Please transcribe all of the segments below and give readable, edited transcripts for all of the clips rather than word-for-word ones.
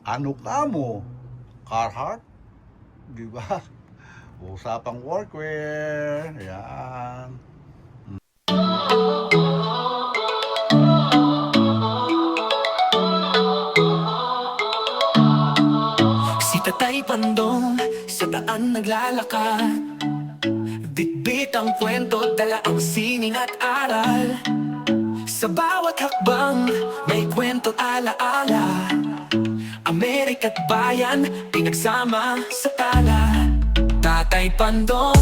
Ano ka mo? Carhartt? Di ba? Usapang workwear. Yan. Si Tatay Pandong sa daan naglalakad, bitbit ang kwento, dala ang sining at aral. Sa bawat hakbang may kwento alaala, Amerika't bayan pinagsama sa tala. Tatay Pandong,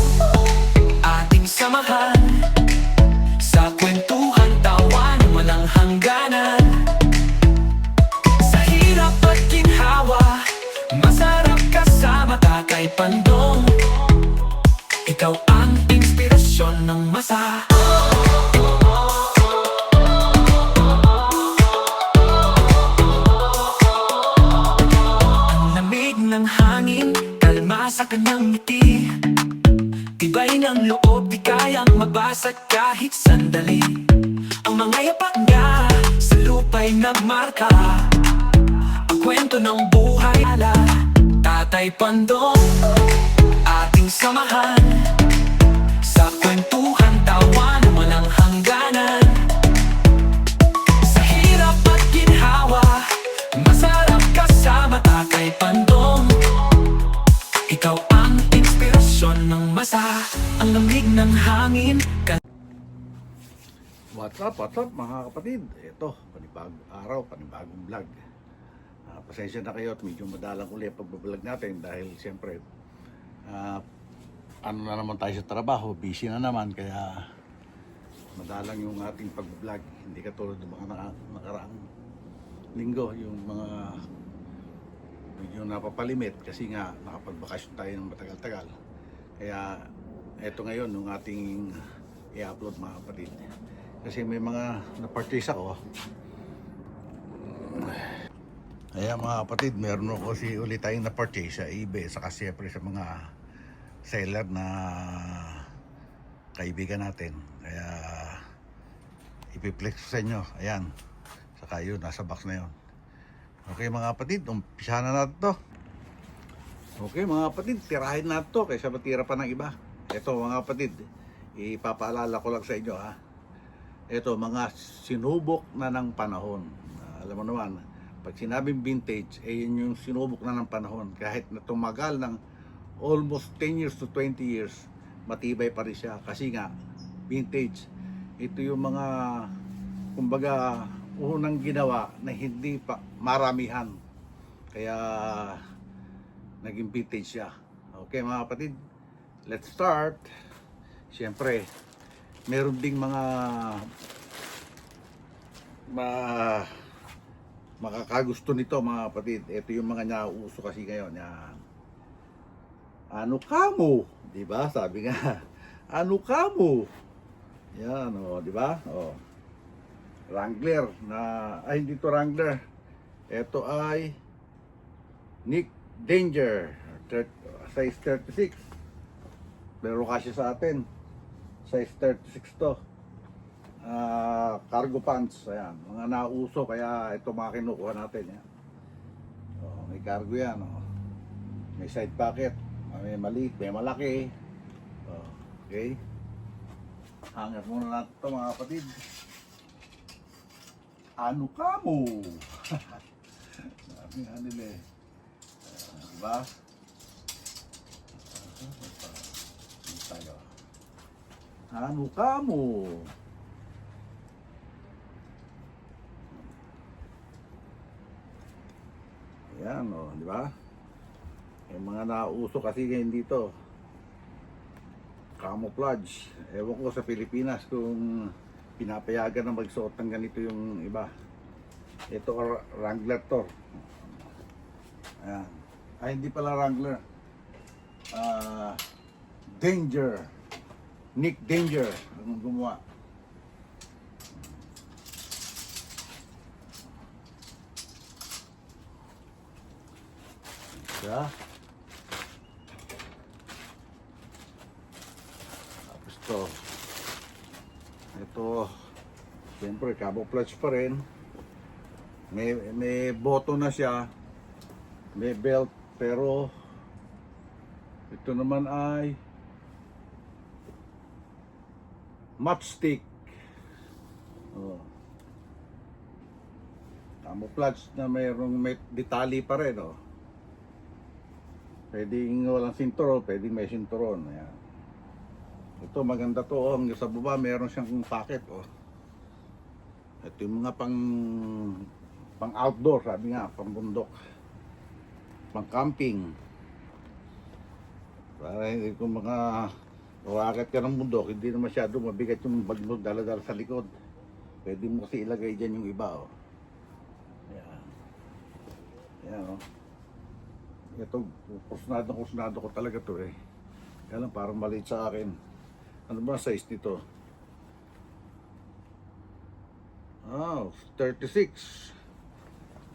ating samahan sa kwentuhan, tawan, walang hangganan. Sa hirap at ginhawa, masarap kasama Tatay Pandong. Ikaw ang inspirasyon ng masa. Ang lamig ng hangin, kalma sa kanyang ngiti. Tibay ng loob, di kayang mabasag kahit sandali. Ang mga yapak niya sa lupa'y nagmarka, ang kwento ng buhay ala. Tatay Pandong, ating samahan sa kwentuhan, tawan, walang hangganan. Sa hirap at ginhawa, masarap kasama Tatay Pandong. Ikaw ang inspirasyon ng masa, ang lamig ng hangin. What's up mga kapatid? Ito, panibagong araw, panibagong vlog. Pasensya na kayo at medyo madalang ulit pagbablog natin dahil siyempre ano na naman tayo sa trabaho, busy na naman, kaya madalang yung ating pagbablog. Hindi katulad ng mga nakaraang linggo, yung mga medyo napapalimit kasi nga nakapagbakasyon tayo ng matagal-tagal. Kaya eto ngayon yung ating i-upload mga kapatid. Kasi may mga na-purchase ako. Ayan mga kapatid, meron ako kasi ulit tayong na-purchase sa eBay, saka siyempre sa mga seller na kaibigan natin. Kaya ipiplex ko sa inyo. Ayan, saka yun, nasa box na yun. Okay mga kapatid, umpisahan na natin to. Okay mga kapatid, tirahin natin to kaysa matira pa ng iba. Ito mga kapatid, ipapaalala ko lang sa inyo ha. Ito mga sinubok na ng panahon. Alam mo naman, pag sinabing vintage, yun yung sinubok na ng panahon. Kahit na tumagal ng almost 10 years to 20 years, matibay pa rin siya. Kasi nga, vintage, ito yung mga, kumbaga, unang ginawa na hindi pa maramihan. Kaya, naging vintage siya. Okay mga kapatid, let's start. Siyempre, meron ding mga makakagusto nito mga kapatid. Ito yung mga nauuso kasi ngayon. Yan. Ano ka mo? Diba? Sabi nga, ano ka mo? Yan, o, diba? O. Wrangler na, ay hindi to Wrangler. Ito ay Nick Danger, size 36. Pero kasi sa atin, size 36 to. Cargo pants, ayan, mga nauso, kaya ito mga kinukuha natin yan. May cargo yan, may side pocket, may maliit, may malaki. Okay, hanger muna natin ito mga kapatid. Ano ka mo? Sabi nga nila eh, diba? Tayo. Ano ka mo? Ayan o, di ba? Yung mga nauso kasi ngayon dito, camouflage. Ewan ko sa Pilipinas kung pinapayagan na magsuot ng ganito yung iba. Ito Wrangler to. Ayan. Ay, hindi pala Wrangler. Danger. Nick Danger ang gumawa. Siya. Tapos to. Ito. Siyempre, camouflage pa rin. May button na siya. may belt, pero ito naman ay matchstick. Oh. Camouflage na may detalye pa rin, oh. Pwedeng walang sinturon, pwedeng may sinturon. Ayan. Ito maganda to, oh. Hanggang sa baba meron siyang pocket, oh. Ito yung mga pang outdoor, sabi nga, pang bundok, pang camping. Para hindi kung umakit ka ng bundok, hindi na masyado mabigat yung bag mo dala-dala sa likod. Pwede mo kasi ilagay dyan yung iba, oh. Ayan. Ayan, oh. Ito, kusnado ko talaga to, eh. Kaya lang, parang maliit sa akin. Ano ba size nito? 36.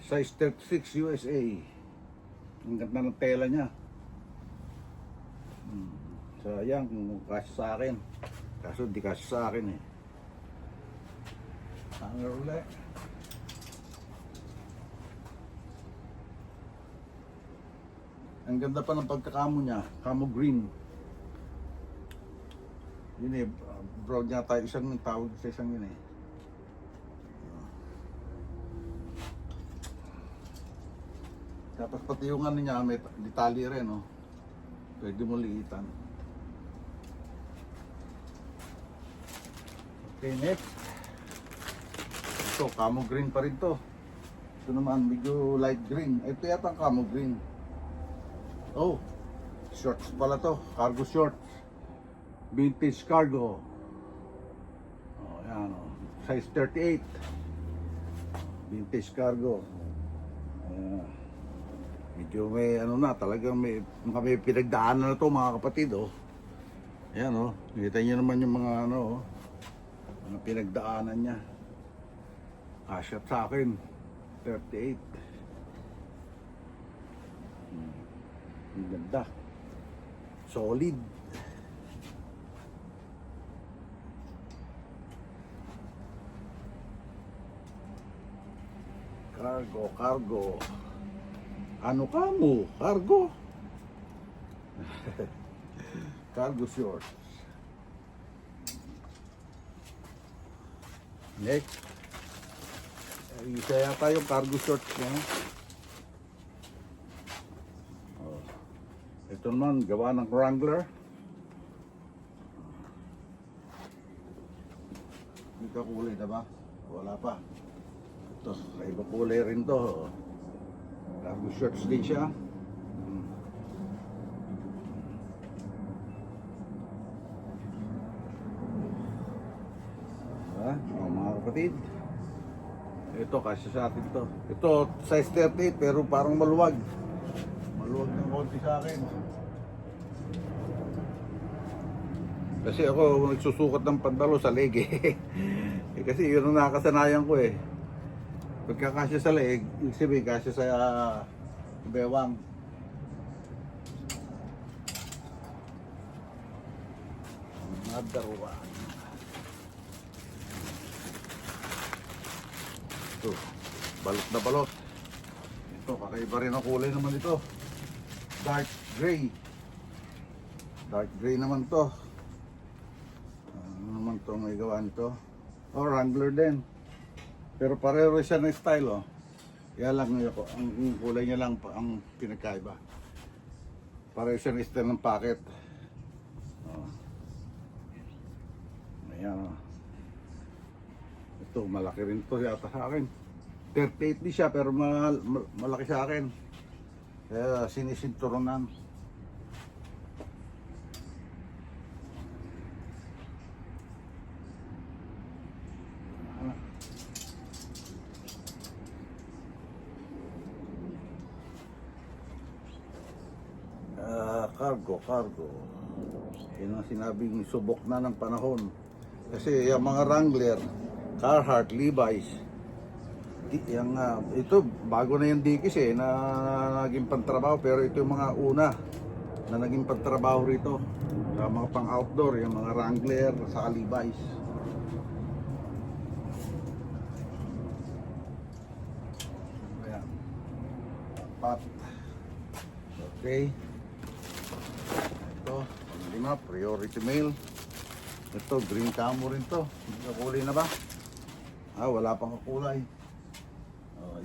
Size 36 USA. Ang ganda ng tela niya. Sayang kung kasya sa akin. Kaso hindi kasya sa akin, eh. Hanger ulit. Ang ganda pa ng pagkakamo niya. Camo green. Yun eh. Brown yata isang tawag sa isang yun, eh. Tapos pati yung ano niya, may detalye rin, oh. Pwede mo liitan. Okay, next. Ito, camo green pa rin to. Ito naman, medyo light green. Ito yata ang camo green. Oh, shorts pala to. Cargo shorts. Vintage cargo. Oh, yan, oh. Size 38. Vintage cargo. Ayan. Medyo may ano na, talagang may pinagdaanan na to, mga kapatid, oh. Ayan, oh. Kita nyo naman yung mga ano, oh. Mga pinagdaanan niya. Kasyat sa akin. 38. Ang ganda. Solid. Cargo. Ano ka mo? Cargo? Cargo shorts. Next. Isa yata yung cargo shorts niya. Oh. Ito naman, gawa ng Wrangler. Hindi ka kulay na ba? Wala pa. Ito, iba kulay rin to. Cargo shorts din siya. Mga kapatid, ito kasi sa atin to. Ito size 38 pero parang maluwag ng konti sa akin. Kasi ako nagsusukat ng pantalo sa leg, eh. Kasi yun ang nakasanayan ko, eh. Pagkakasya sa leg, ibig sabihin kasya sa bewang. Another one. Ito, balot na balot. Ito, kakaiba rin ang kulay naman ito. Dark gray. Dark gray naman to. Ano naman to may gawa nito? Oh, Wrangler din. Pero pareho siya ng style, oh. Kaya lang ang kulay niya lang ang pinagkaiba. Pareho siya ng style ng packet. Oh. Ayan, oh. Ito, malaki rin to yata sa akin. 38 din siya pero malaki sa akin. Kaya sinisinturonan. Cargo. Yan ang sinabing subok na ng panahon. Kasi yung mga Wrangler, Carhartt, Levi's, ito bago na yung Dickies, eh, na naging pantrabaho, pero ito yung mga una na naging pantrabaho rito sa mga pang outdoor, yung mga Wrangler sa Levi's. Ayan. Pat. Okay. Ito, lima, priority mail. Ito, green camo rin to. Nakulay na ba? Wala pang kulay.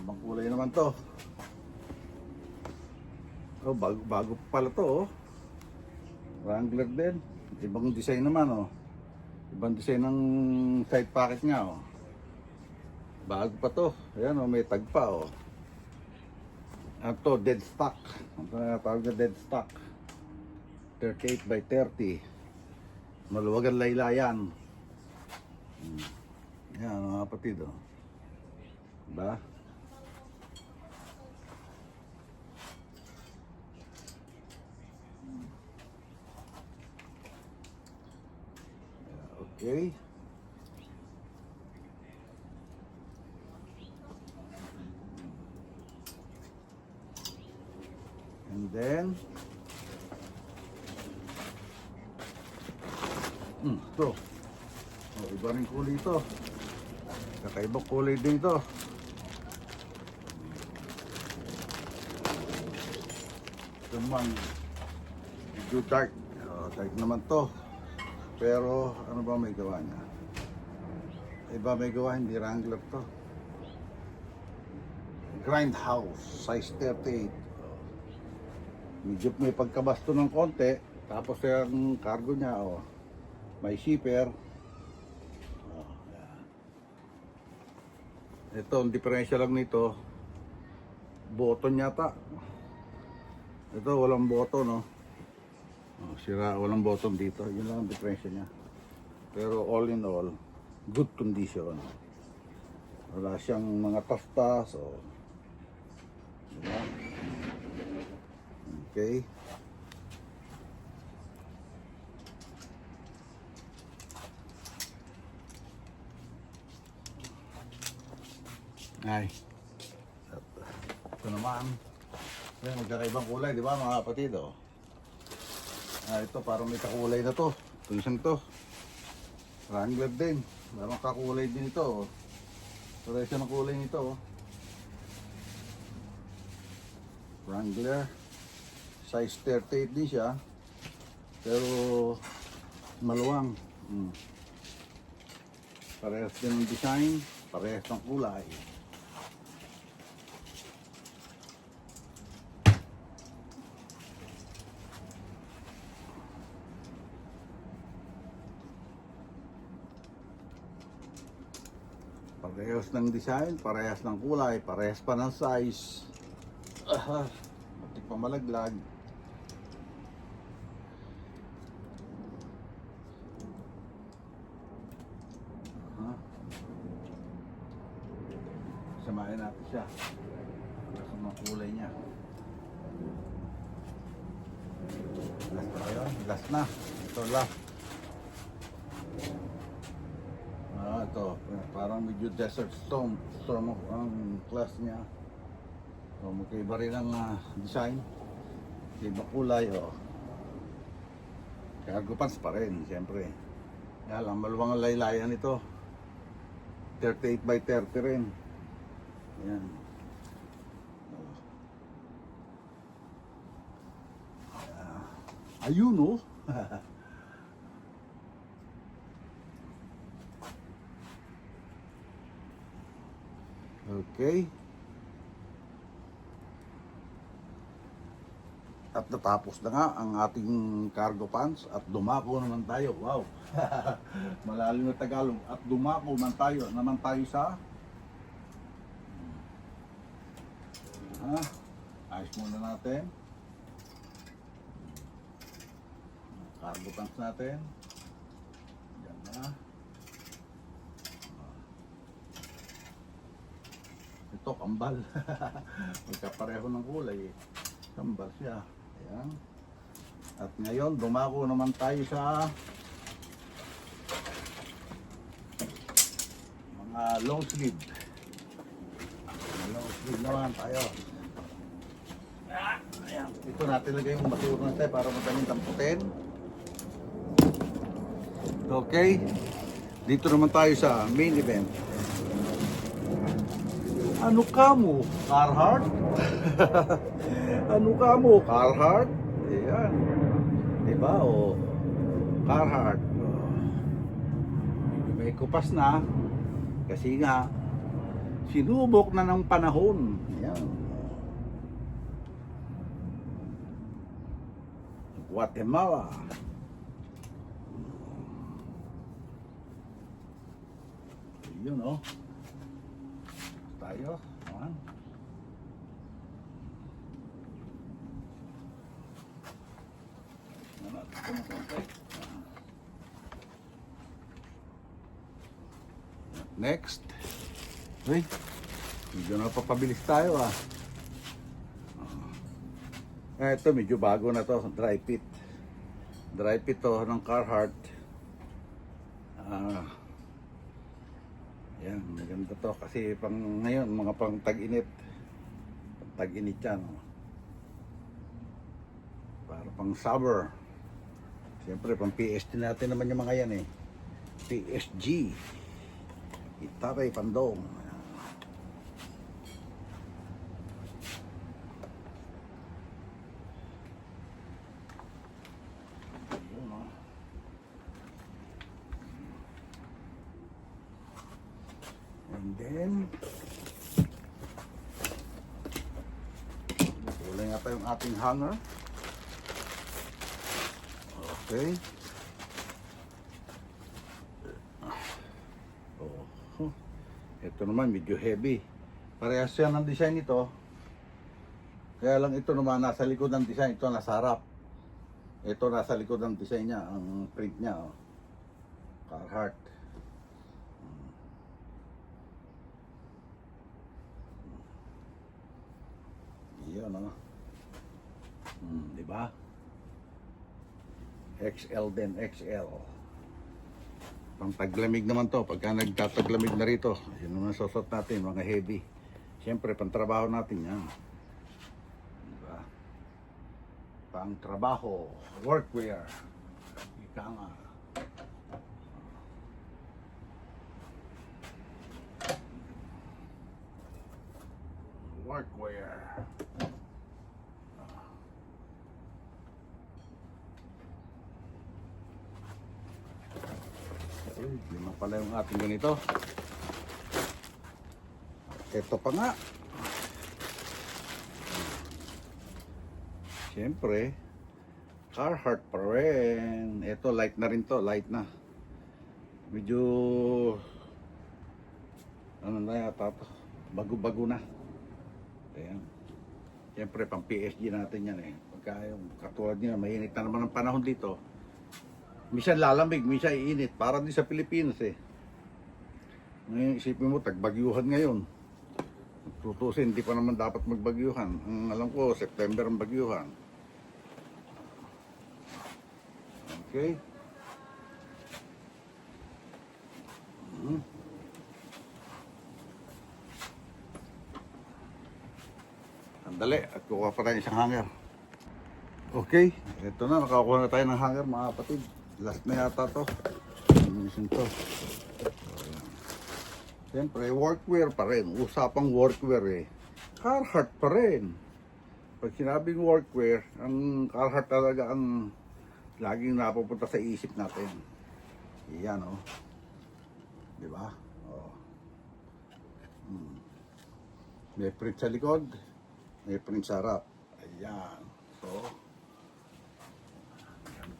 Ibang kulay naman to. Bago pa pala to. Wrangler din. Ibang design naman. Ibang design ng side pocket niya. Bago pa to. Ayan, may tag pa. Ito, dead stock. Ang tawag na dead stock. 38 by 30. Maluwagan laylayan. Yan mga kapatid. Diba? Okay. And then ito. Iba rin kulay ito. Kakaibang kulay din ito. Ito naman medyo dark. Dark naman to. Pero ano ba may gawa niya? Iba may gawa, hindi Wrangler to. Grindhouse, size 38. Medyo may pagkabasto ng konti. Tapos yung cargo niya, may zipper. Ito, ang diferensya lang nito, button yata. Ito, walang button, sira, walang button dito. Yun lang ang diferensya niya. Pero all in all, good condition. Wala siyang mga taftas. Diba? Okay. Ay. Ito naman. Magkakaibang kulay, di ba mga kapatid? Ito parang may kakulay na to. Ito isang to. Wrangler din. Parang kakulay din ito. Pareho siya ng kulay nito. Wrangler. Size 38 din siya. Pero maluwang. Parehas din ng design. Parehas ng kulay. Parehas ng design, parehas ng kulay, parehas pa ng size. Matik pa malaglag. Samahin natin siya. Parehas ng kulay niya. Last na yun? Last na. Ito last. Ito, parang medyo desert storm ang class niya. Magkaiba rin ang design, iba kulay. Cargo pants pa rin, siyempre. Kaya lang, maluwang ang laylayan ito. 38 by 30 rin. Ayan. Ayun. Okay. At natapos na nga ang ating cargo pants at dumako naman tayo. Wow. Malalim na Tagalog. At dumako naman tayo sa ayos muna natin. Cargo pants natin. Yan na. Ito, kambal. Magkapareho ng kulay. Kambal siya. Ayan. At ngayon, dumako naman tayo sa mga long sleeve. Long sleeve naman tayo. Ayan. Ito natin lagay yung basura natin para madaling tamputin. Okay. Dito naman tayo sa main event. Ano ka mo, Carhartt? Ano ka mo? Carhartt? Ayan. Diba? O, Carhartt. O. May kupas na. Kasi nga, sinubok na ng panahon. Ayan. Guatemala. Yun, oh. Tayo. Ayan. Next. Uy, medyo napapabilis tayo ah. Ito medyo bago na to, dry fit. Dry fit to ng Carhartt. Yan, maganda to kasi pang ngayon, mga pang tag-init. Tag-init yan. Oh. Para pang summer. Siyempre, pang PSG natin naman yung mga yan eh. PSG. Itaray Pandong. Yun, oh. And then, kulay nga pa yung ating hanger. Okay. Oh. Ito naman medyo heavy. Parehas yan ang design nito. Kaya lang ito naman nasa likod ng design. Ito nasa harap. Ito nasa likod ng design niya. Ang print niya. Oh. Carhartt. Yan oh. Diba? XL din, XL. Pang taglamig naman to, pagka nagtataglamig na rito, yun naman susot natin, mga heavy. Siyempre, pang trabaho natin yan. Diba? Pang trabaho, workwear. Ika nga. Workwear. Lima pala yung ating ganito. Ito pa nga. Siyempre, Carhartt pa rin. Ito light na rin to, light na. Medyo ano na yata to, bago-bago na. Ayan. Siyempre, pang PSG natin yan eh. Pagka yung katulad nyo, mainit na naman ang panahon dito. Minsan lalamig, minsan iinit. Para din sa Pilipinas eh. Ngayon isipin mo, tagbagyuhan ngayon. Tutusin, hindi pa naman dapat magbagyuhan. Ang alam ko, September ang bagyuhan. Okay. Sandali, at kukuha pa tayo isang hanger. Okay, ito na, nakakuha na tayo ng hanger mga kapatid. Last na yata to. Minsan to. Siyempre, workwear pa rin. Usapang workwear eh. Carhartt pa rin. Pag sinabing workwear, ang Carhartt talaga ang laging napupunta sa isip natin. Iyan oh. Diba? Oh. May print sa likod. May print sa harap. Ayan. So,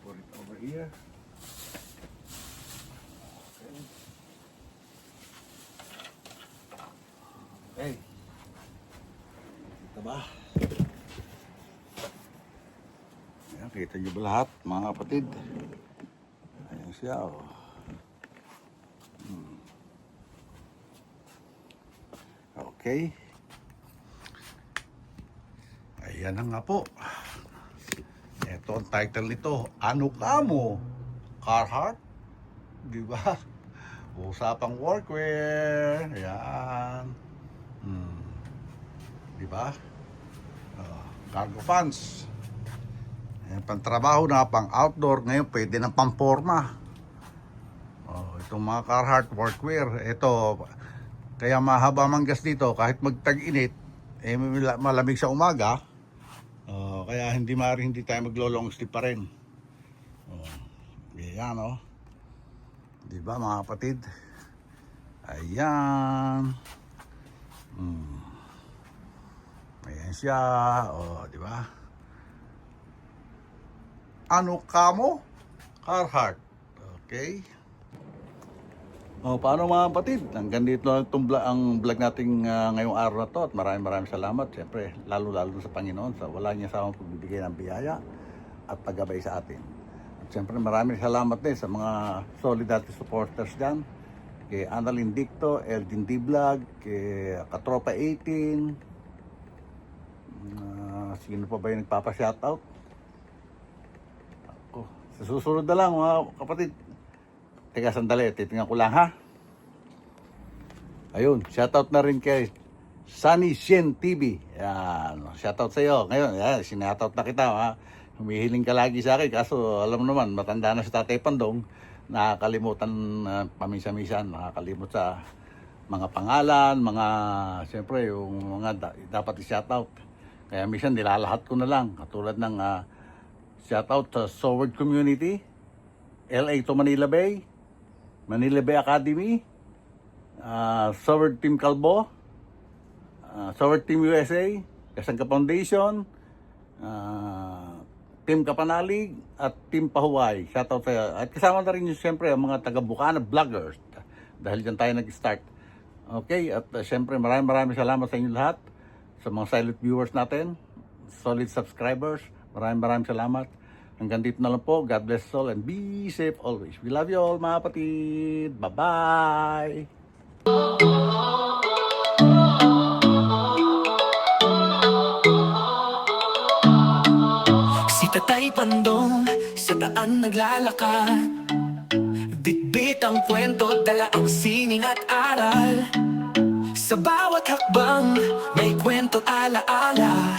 put it over here. Okay. Kita ba? Ayan, kita nyo ba lahat, mga kapatid? Ayan siya, oh. Okay. Ayan na nga po. Ito ang title nito. Ano ka mo? Carhartt? Diba? Usapang workwear. Ayan. Diba? Cargo pants. Ayan, pang-trabaho na, pang-outdoor. Ngayon, pwede ng pang-forma. Itong mga Carhartt workwear. Ito, kaya mahaba manggas dito. Kahit magtag-init, malamig sa umaga. kaya hindi tayo maglo-long sleep pa rin. Ayan, di ba mga kapatid? Ayan. Ayan siya, di ba? Ano kamo? Carhartt. Okay. Paano mga kapatid? Hanggang dito lang ang vlog natin ngayong araw na to, at maraming salamat. Siyempre, lalo sa Panginoon sa wala niya sa aming pagbibigay ng biyaya at paggabay sa atin. At siyempre, maraming salamat din sa mga solid natin supporters dyan. Kay Annalyn Dicto, Eldin D Vlog, kay Katropa 18. Sino pa ba yung nagpapa-shoutout? Ako. Sa susunod na lang mga kapatid. Teka, sandali. Titingnan ko lang, ha? Ayun, shoutout na rin kay Sunny Shen TV. Yan, shoutout sa iyo. Ngayon, yan, sinoutout na kita, ha? Humihiling ka lagi sa akin. Kaso, alam mo naman, matanda na si Tatay Pandong. Nakakalimutan paminsan-minsan. Nakakalimot sa mga pangalan, siyempre, yung mga dapat i-shoutout. Kaya minsan, nilalahat ko na lang. Katulad ng shoutout sa Soward Community, LA to Manila Bay, Manila Bay Academy, Soward Team Calbo, Soward Team USA, Kasangka Foundation, Team Kapanalig, at Team Pahuway. Shoutout sa at kasama na rin yung siyempre ang mga taga-Bukana vloggers dahil dyan tayo nag-start. Okay, at siyempre maraming salamat sa inyo lahat, sa mga silent viewers natin, solid subscribers. Maraming salamat. Hanggang dito na lang po. God bless all and be safe always. We love you all mga kapatid. Bye-bye! Si Tatay Pandong sa daan naglalakad, bitbit ang kwento, dala ang sining at aral. Sa bawat hakbang may kwento alaala,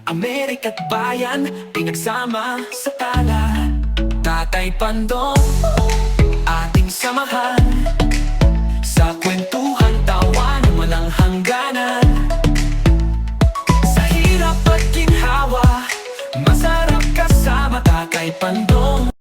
Amerika't bayan, pinagsama sa tala. Tatay Pandong, ating samahan,